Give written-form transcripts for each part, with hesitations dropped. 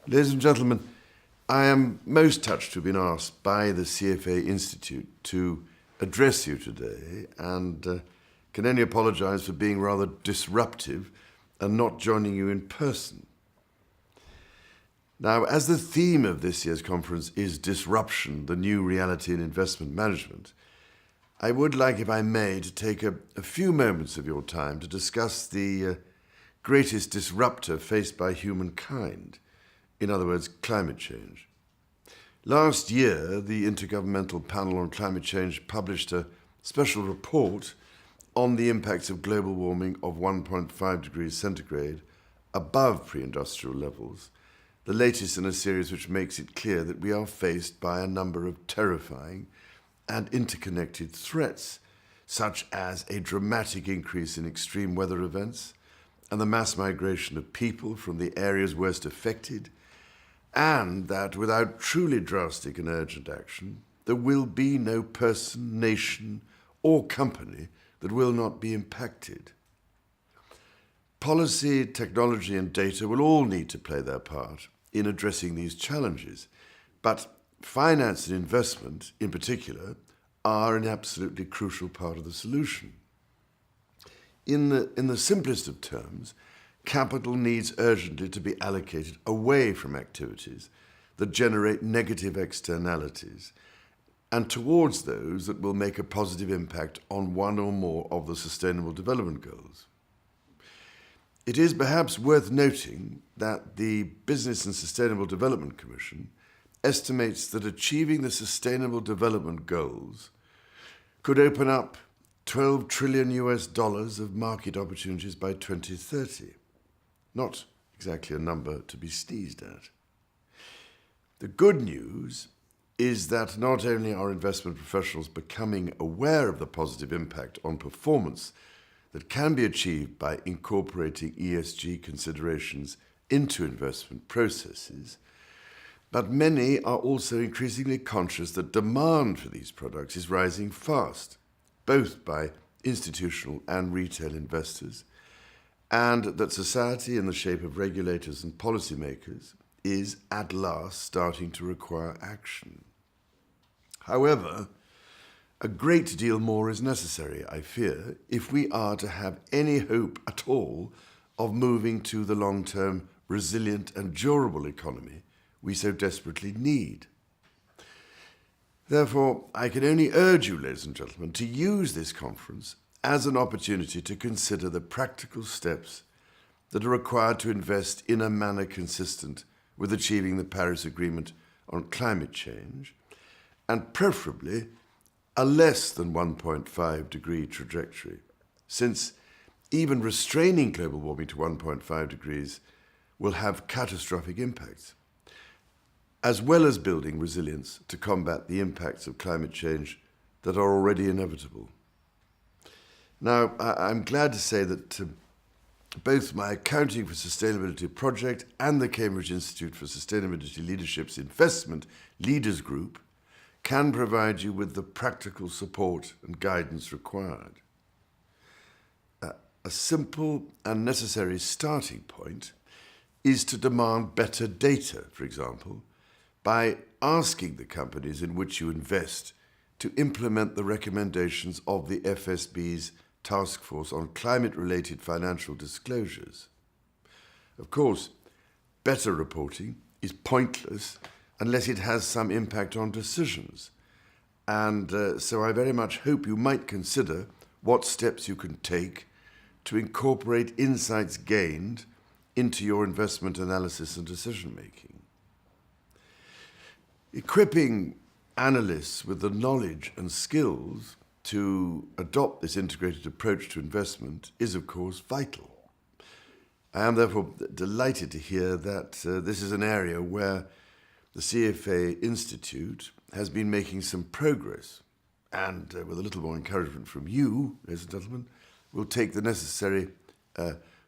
Ladies and gentlemen, I am most touched to have been asked by the CFA Institute to address you today and can only apologise for being rather disruptive and not joining you in person. Now, as the theme of this year's conference is disruption, the new reality in investment management, I would like, if I may, to take a few moments of your time to discuss the greatest disruptor faced by humankind. In other words, climate change. Last year, the Intergovernmental Panel on Climate Change published a special report on the impacts of global warming of 1.5 degrees centigrade above pre-industrial levels, the latest in a series which makes it clear that we are faced by a number of terrifying and interconnected threats, such as a dramatic increase in extreme weather events and the mass migration of people from the areas worst affected, and that without truly drastic and urgent action, there will be no person, nation, or company that will not be impacted. Policy, technology, and data will all need to play their part in addressing these challenges, but finance and investment, in particular, are an absolutely crucial part of the solution. In the simplest of terms, capital needs urgently to be allocated away from activities that generate negative externalities and towards those that will make a positive impact on one or more of the Sustainable Development Goals. It is perhaps worth noting that the Business and Sustainable Development Commission estimates that achieving the Sustainable Development Goals could open up $12 trillion of market opportunities by 2030. Not exactly a number to be sneezed at. The good news is that not only are investment professionals becoming aware of the positive impact on performance that can be achieved by incorporating ESG considerations into investment processes, but many are also increasingly conscious that demand for these products is rising fast, both by institutional and retail investors, and that society, in the shape of regulators and policymakers, is at last starting to require action. However, a great deal more is necessary, I fear, if we are to have any hope at all of moving to the long-term resilient and durable economy we so desperately need. Therefore, I can only urge you, ladies and gentlemen, to use this conference as an opportunity to consider the practical steps that are required to invest in a manner consistent with achieving the Paris Agreement on climate change, and preferably a less than 1.5 degree trajectory, since even restraining global warming to 1.5 degrees will have catastrophic impacts, as well as building resilience to combat the impacts of climate change that are already inevitable. Now, I'm glad to say that both my Accounting for Sustainability project and the Cambridge Institute for Sustainability Leadership's Investment Leaders Group can provide you with the practical support and guidance required. A simple and necessary starting point is to demand better data, for example, by asking the companies in which you invest to implement the recommendations of the FSB's Task Force on Climate-Related Financial Disclosures. Of course, better reporting is pointless unless it has some impact on decisions. And so I very much hope you might consider what steps you can take to incorporate insights gained into your investment analysis and decision-making. Equipping analysts with the knowledge and skills to adopt this integrated approach to investment is, of course, vital. I am therefore delighted to hear that this is an area where the CFA Institute has been making some progress, and with a little more encouragement from you, ladies and gentlemen, we'll take the necessary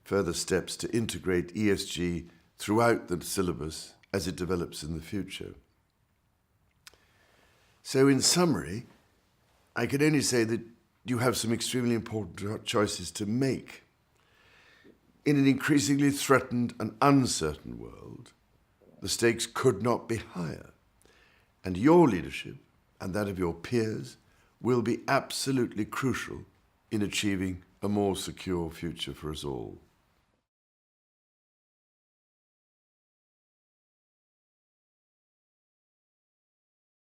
further steps to integrate ESG throughout the syllabus as it develops in the future. So in summary, I can only say that you have some extremely important choices to make. In an increasingly threatened and uncertain world, the stakes could not be higher. And your leadership and that of your peers will be absolutely crucial in achieving a more secure future for us all.